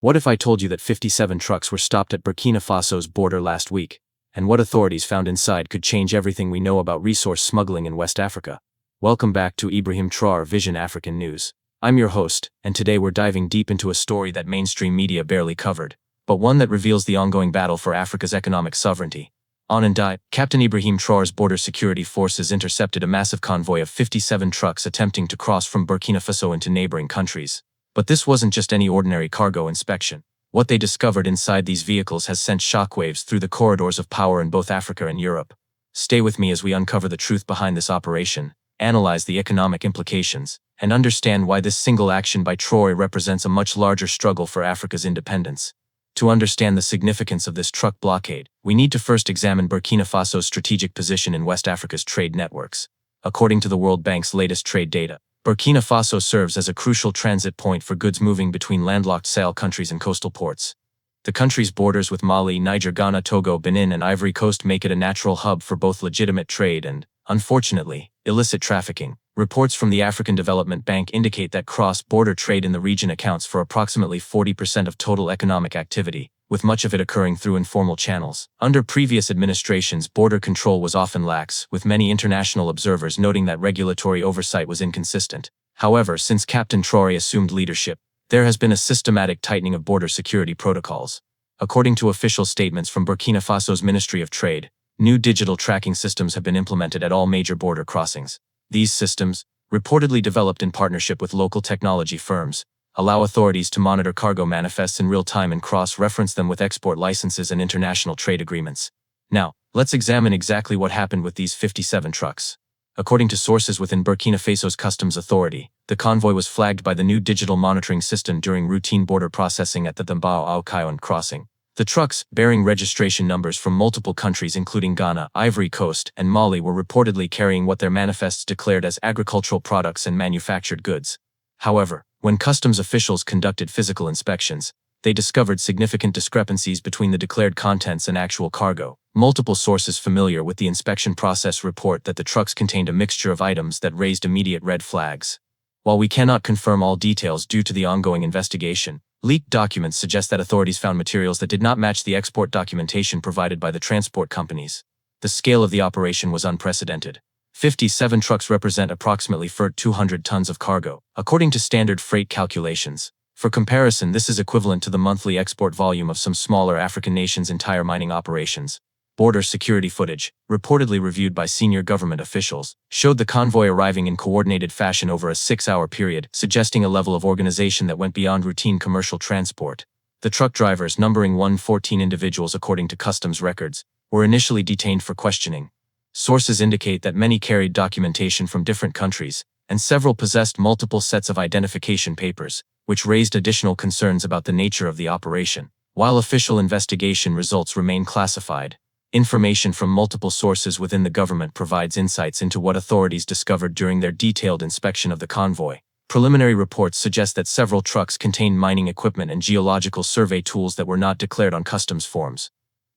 What if I told you that 57 trucks were stopped at Burkina Faso's border last week, and what authorities found inside could change everything we know about resource smuggling in West Africa? Welcome back to Ibrahim Traoré Vision African News. I'm your host, and today we're diving deep into a story that mainstream media barely covered, but one that reveals the ongoing battle for Africa's economic sovereignty. On and dive, Captain Ibrahim Traoré's border security forces intercepted a massive convoy of 57 trucks attempting to cross from Burkina Faso into neighboring countries. But this wasn't just any ordinary cargo inspection. What they discovered inside these vehicles has sent shockwaves through the corridors of power in both Africa and Europe. Stay with me as we uncover the truth behind this operation, analyze the economic implications, and understand why this single action by Traoré represents a much larger struggle for Africa's independence. To understand the significance of this truck blockade, we need to first examine Burkina Faso's strategic position in West Africa's trade networks. According to the World Bank's latest trade data, Burkina Faso serves as a crucial transit point for goods moving between landlocked Sahel countries and coastal ports. The country's borders with Mali, Niger, Ghana, Togo, Benin, and Ivory Coast make it a natural hub for both legitimate trade and, unfortunately, illicit trafficking. Reports from the African Development Bank indicate that cross-border trade in the region accounts for approximately 40% of total economic activity, with much of it occurring through informal channels. Under previous administrations, border control was often lax, with many international observers noting that regulatory oversight was inconsistent. However, since Captain Traoré assumed leadership, there has been a systematic tightening of border security protocols. According to official statements from Burkina Faso's Ministry of Trade, new digital tracking systems have been implemented at all major border crossings. These systems, reportedly developed in partnership with local technology firms, allow authorities to monitor cargo manifests in real time and cross-reference them with export licenses and international trade agreements. Now, let's examine exactly what happened with these 57 trucks. According to sources within Burkina Faso's Customs Authority, the convoy was flagged by the new digital monitoring system during routine border processing at the Thambao-Aokayon crossing. The trucks, bearing registration numbers from multiple countries including Ghana, Ivory Coast, and Mali, were reportedly carrying what their manifests declared as agricultural products and manufactured goods. However, when customs officials conducted physical inspections, they discovered significant discrepancies between the declared contents and actual cargo. Multiple sources familiar with the inspection process report that the trucks contained a mixture of items that raised immediate red flags. While we cannot confirm all details due to the ongoing investigation, leaked documents suggest that authorities found materials that did not match the export documentation provided by the transport companies. The scale of the operation was unprecedented. 57 trucks represent approximately 200 tons of cargo, according to standard freight calculations. For comparison, this is equivalent to the monthly export volume of some smaller African nations' entire mining operations. Border security footage, reportedly reviewed by senior government officials, showed the convoy arriving in coordinated fashion over a 6-hour period, suggesting a level of organization that went beyond routine commercial transport. The truck drivers, numbering 114 individuals according to customs records, were initially detained for questioning. Sources indicate that many carried documentation from different countries, and several possessed multiple sets of identification papers, which raised additional concerns about the nature of the operation. While official investigation results remain classified, information from multiple sources within the government provides insights into what authorities discovered during their detailed inspection of the convoy. Preliminary reports suggest that several trucks contained mining equipment and geological survey tools that were not declared on customs forms.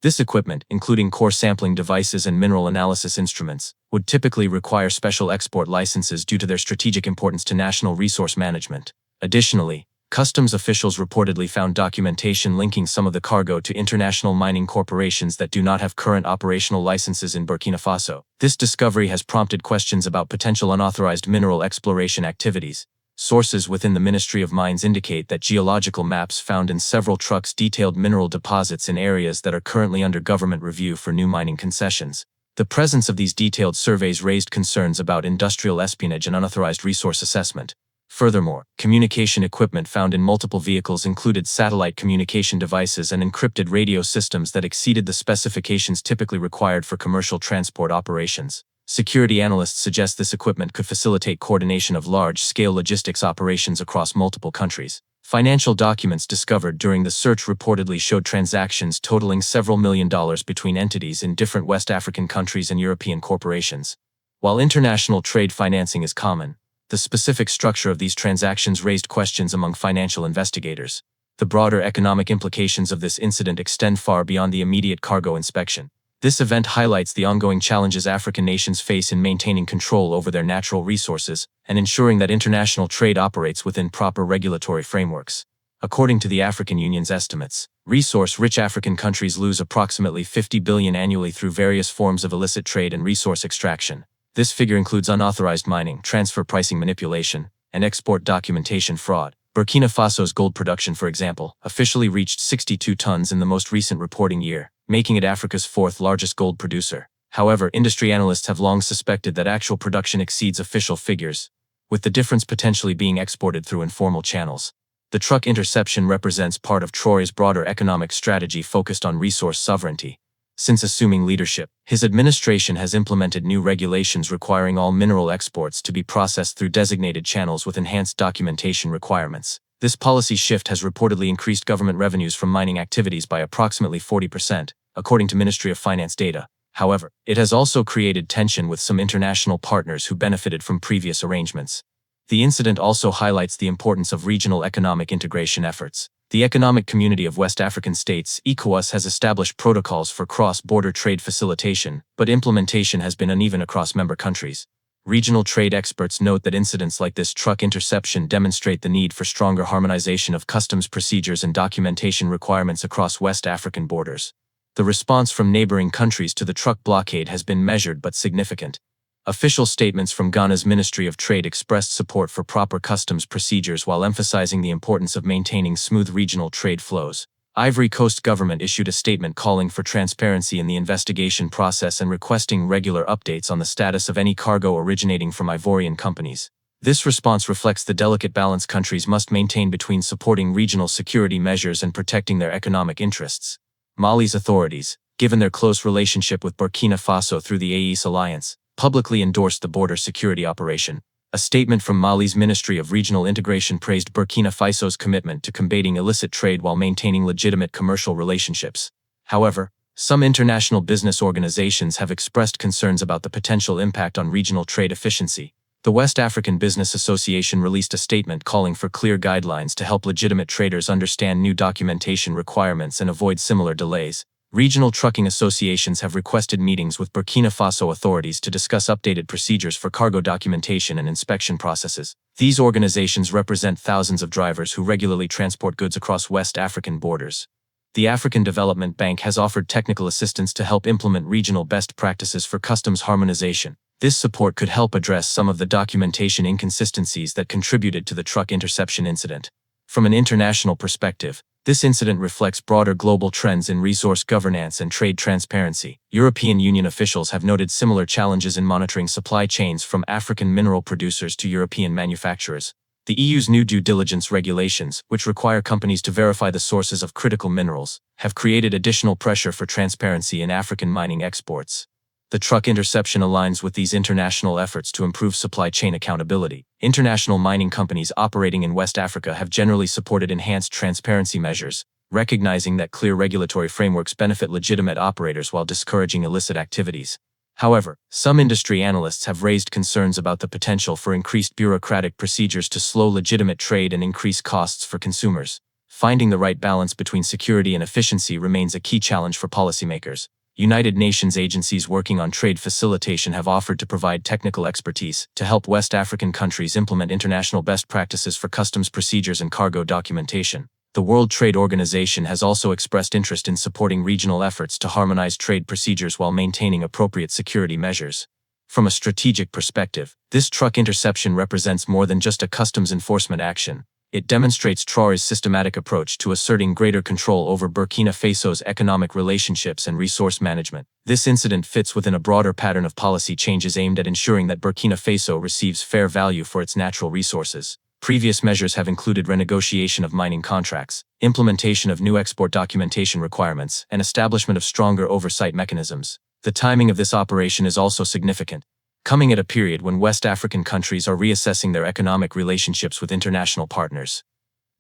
This equipment, including core sampling devices and mineral analysis instruments, would typically require special export licenses due to their strategic importance to national resource management. Additionally, customs officials reportedly found documentation linking some of the cargo to international mining corporations that do not have current operational licenses in Burkina Faso. This discovery has prompted questions about potential unauthorized mineral exploration activities. Sources within the Ministry of Mines indicate that geological maps found in several trucks detailed mineral deposits in areas that are currently under government review for new mining concessions. The presence of these detailed surveys raised concerns about industrial espionage and unauthorized resource assessment. Furthermore, communication equipment found in multiple vehicles included satellite communication devices and encrypted radio systems that exceeded the specifications typically required for commercial transport operations. Security analysts suggest this equipment could facilitate coordination of large-scale logistics operations across multiple countries. Financial documents discovered during the search reportedly showed transactions totaling several $1 million between entities in different West African countries and European corporations. While international trade financing is common, the specific structure of these transactions raised questions among financial investigators. The broader economic implications of this incident extend far beyond the immediate cargo inspection. This event highlights the ongoing challenges African nations face in maintaining control over their natural resources and ensuring that international trade operates within proper regulatory frameworks. According to the African Union's estimates, resource-rich African countries lose approximately 50 billion annually through various forms of illicit trade and resource extraction. This figure includes unauthorized mining, transfer pricing manipulation, and export documentation fraud. Burkina Faso's gold production, for example, officially reached 62 tons in the most recent reporting year, making it Africa's fourth largest gold producer. However, industry analysts have long suspected that actual production exceeds official figures, with the difference potentially being exported through informal channels. The truck interception represents part of Traoré's broader economic strategy focused on resource sovereignty. Since assuming leadership, his administration has implemented new regulations requiring all mineral exports to be processed through designated channels with enhanced documentation requirements. This policy shift has reportedly increased government revenues from mining activities by approximately 40%, according to Ministry of Finance data. However, it has also created tension with some international partners who benefited from previous arrangements. The incident also highlights the importance of regional economic integration efforts. The Economic Community of West African States (ECOWAS) has established protocols for cross-border trade facilitation, but implementation has been uneven across member countries. Regional trade experts note that incidents like this truck interception demonstrate the need for stronger harmonization of customs procedures and documentation requirements across West African borders. The response from neighboring countries to the truck blockade has been measured but significant. Official statements from Ghana's Ministry of Trade expressed support for proper customs procedures while emphasizing the importance of maintaining smooth regional trade flows. Ivory Coast government issued a statement calling for transparency in the investigation process and requesting regular updates on the status of any cargo originating from Ivorian companies. This response reflects the delicate balance countries must maintain between supporting regional security measures and protecting their economic interests. Mali's authorities, given their close relationship with Burkina Faso through the AES alliance, publicly endorsed the border security operation. A statement from Mali's Ministry of Regional Integration praised Burkina Faso's commitment to combating illicit trade while maintaining legitimate commercial relationships. However, some international business organizations have expressed concerns about the potential impact on regional trade efficiency. The West African Business Association released a statement calling for clear guidelines to help legitimate traders understand new documentation requirements and avoid similar delays. Regional trucking associations have requested meetings with Burkina Faso authorities to discuss updated procedures for cargo documentation and inspection processes. These organizations represent thousands of drivers who regularly transport goods across West African borders. The African Development Bank has offered technical assistance to help implement regional best practices for customs harmonization. This support could help address some of the documentation inconsistencies that contributed to the truck interception incident. From an international perspective, this incident reflects broader global trends in resource governance and trade transparency. European Union officials have noted similar challenges in monitoring supply chains from African mineral producers to European manufacturers. The EU's new due diligence regulations, which require companies to verify the sources of critical minerals, have created additional pressure for transparency in African mining exports. The truck interception aligns with these international efforts to improve supply chain accountability. International mining companies operating in West Africa have generally supported enhanced transparency measures, recognizing that clear regulatory frameworks benefit legitimate operators while discouraging illicit activities. However, some industry analysts have raised concerns about the potential for increased bureaucratic procedures to slow legitimate trade and increase costs for consumers. Finding the right balance between security and efficiency remains a key challenge for policymakers. United Nations agencies working on trade facilitation have offered to provide technical expertise to help West African countries implement international best practices for customs procedures and cargo documentation. The World Trade Organization has also expressed interest in supporting regional efforts to harmonize trade procedures while maintaining appropriate security measures. From a strategic perspective, this truck interception represents more than just a customs enforcement action. It demonstrates Traoré's systematic approach to asserting greater control over Burkina Faso's economic relationships and resource management. This incident fits within a broader pattern of policy changes aimed at ensuring that Burkina Faso receives fair value for its natural resources. Previous measures have included renegotiation of mining contracts, implementation of new export documentation requirements, and establishment of stronger oversight mechanisms. The timing of this operation is also significant, coming at a period when West African countries are reassessing their economic relationships with international partners.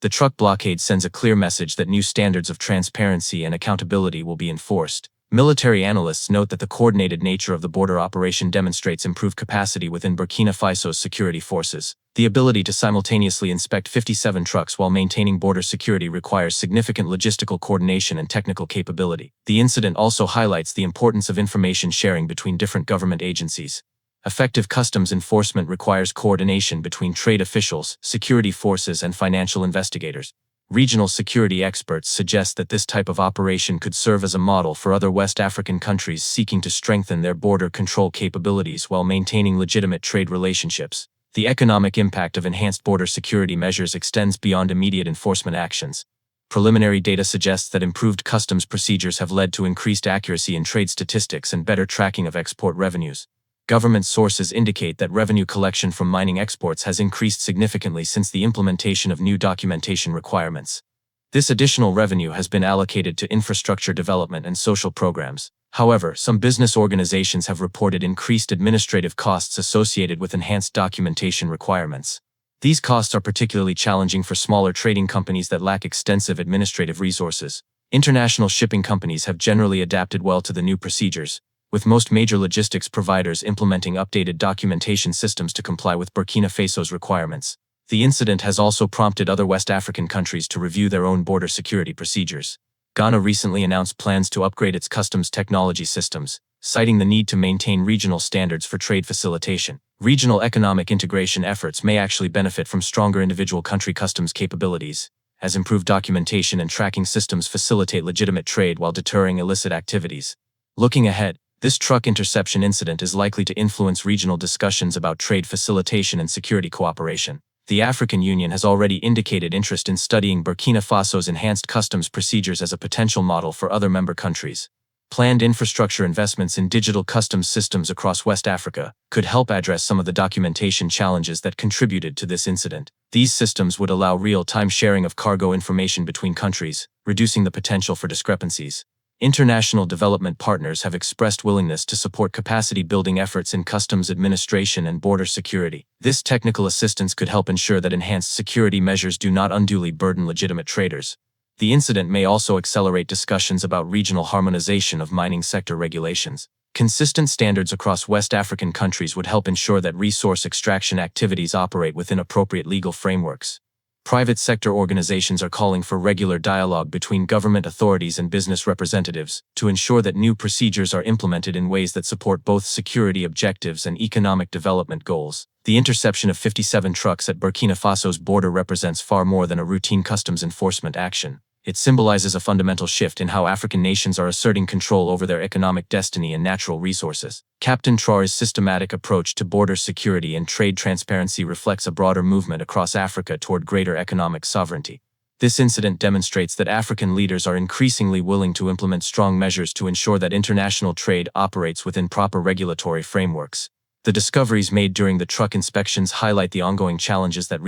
The truck blockade sends a clear message that new standards of transparency and accountability will be enforced. Military analysts note that the coordinated nature of the border operation demonstrates improved capacity within Burkina Faso's security forces. The ability to simultaneously inspect 57 trucks while maintaining border security requires significant logistical coordination and technical capability. The incident also highlights the importance of information sharing between different government agencies. Effective customs enforcement requires coordination between trade officials, security forces, and financial investigators. Regional security experts suggest that this type of operation could serve as a model for other West African countries seeking to strengthen their border control capabilities while maintaining legitimate trade relationships. The economic impact of enhanced border security measures extends beyond immediate enforcement actions. Preliminary data suggests that improved customs procedures have led to increased accuracy in trade statistics and better tracking of export revenues. Government sources indicate that revenue collection from mining exports has increased significantly since the implementation of new documentation requirements. This additional revenue has been allocated to infrastructure development and social programs. However, some business organizations have reported increased administrative costs associated with enhanced documentation requirements. These costs are particularly challenging for smaller trading companies that lack extensive administrative resources. International shipping companies have generally adapted well to the new procedures, with most major logistics providers implementing updated documentation systems to comply with Burkina Faso's requirements. The incident has also prompted other West African countries to review their own border security procedures. Ghana recently announced plans to upgrade its customs technology systems, citing the need to maintain regional standards for trade facilitation. Regional economic integration efforts may actually benefit from stronger individual country customs capabilities, as improved documentation and tracking systems facilitate legitimate trade while deterring illicit activities. Looking ahead, this truck interception incident is likely to influence regional discussions about trade facilitation and security cooperation. The African Union has already indicated interest in studying Burkina Faso's enhanced customs procedures as a potential model for other member countries. Planned infrastructure investments in digital customs systems across West Africa could help address some of the documentation challenges that contributed to this incident. These systems would allow real-time sharing of cargo information between countries, reducing the potential for discrepancies. International development partners have expressed willingness to support capacity-building efforts in customs administration and border security. This technical assistance could help ensure that enhanced security measures do not unduly burden legitimate traders. The incident may also accelerate discussions about regional harmonization of mining sector regulations. Consistent standards across West African countries would help ensure that resource extraction activities operate within appropriate legal frameworks. Private sector organizations are calling for regular dialogue between government authorities and business representatives to ensure that new procedures are implemented in ways that support both security objectives and economic development goals. The interception of 57 trucks at Burkina Faso's border represents far more than a routine customs enforcement action. It symbolizes a fundamental shift in how African nations are asserting control over their economic destiny and natural resources. Captain Traoré's systematic approach to border security and trade transparency reflects a broader movement across Africa toward greater economic sovereignty. This incident demonstrates that African leaders are increasingly willing to implement strong measures to ensure that international trade operates within proper regulatory frameworks. The discoveries made during the truck inspections highlight the ongoing challenges that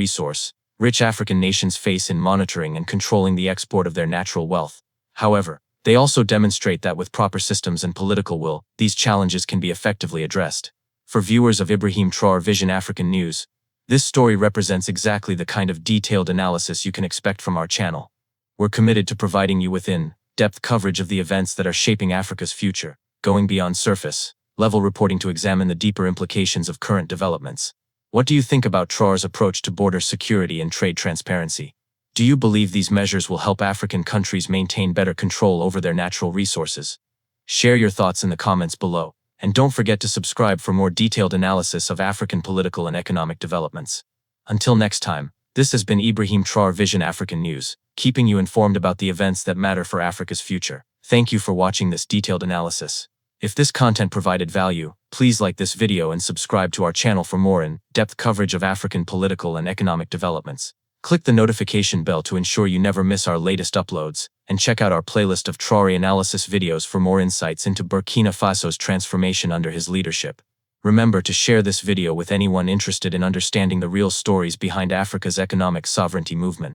rich African nations face in monitoring and controlling the export of their natural wealth. However, they also demonstrate that with proper systems and political will, these challenges can be effectively addressed. For viewers of Ibrahim Traoré Vision African News, this story represents exactly the kind of detailed analysis you can expect from our channel. We're committed to providing you with in-depth coverage of the events that are shaping Africa's future, going beyond surface-level reporting to examine the deeper implications of current developments. What do you think about Traoré's approach to border security and trade transparency? Do you believe these measures will help African countries maintain better control over their natural resources? Share your thoughts in the comments below, and don't forget to subscribe for more detailed analysis of African political and economic developments. Until next time, this has been Ibrahim Traoré Vision African News, keeping you informed about the events that matter for Africa's future. Thank you for watching this detailed analysis. If this content provided value, please like this video and subscribe to our channel for more in-depth coverage of African political and economic developments. Click the notification bell to ensure you never miss our latest uploads, and check out our playlist of Traoré analysis videos for more insights into Burkina Faso's transformation under his leadership. Remember to share this video with anyone interested in understanding the real stories behind Africa's economic sovereignty movement.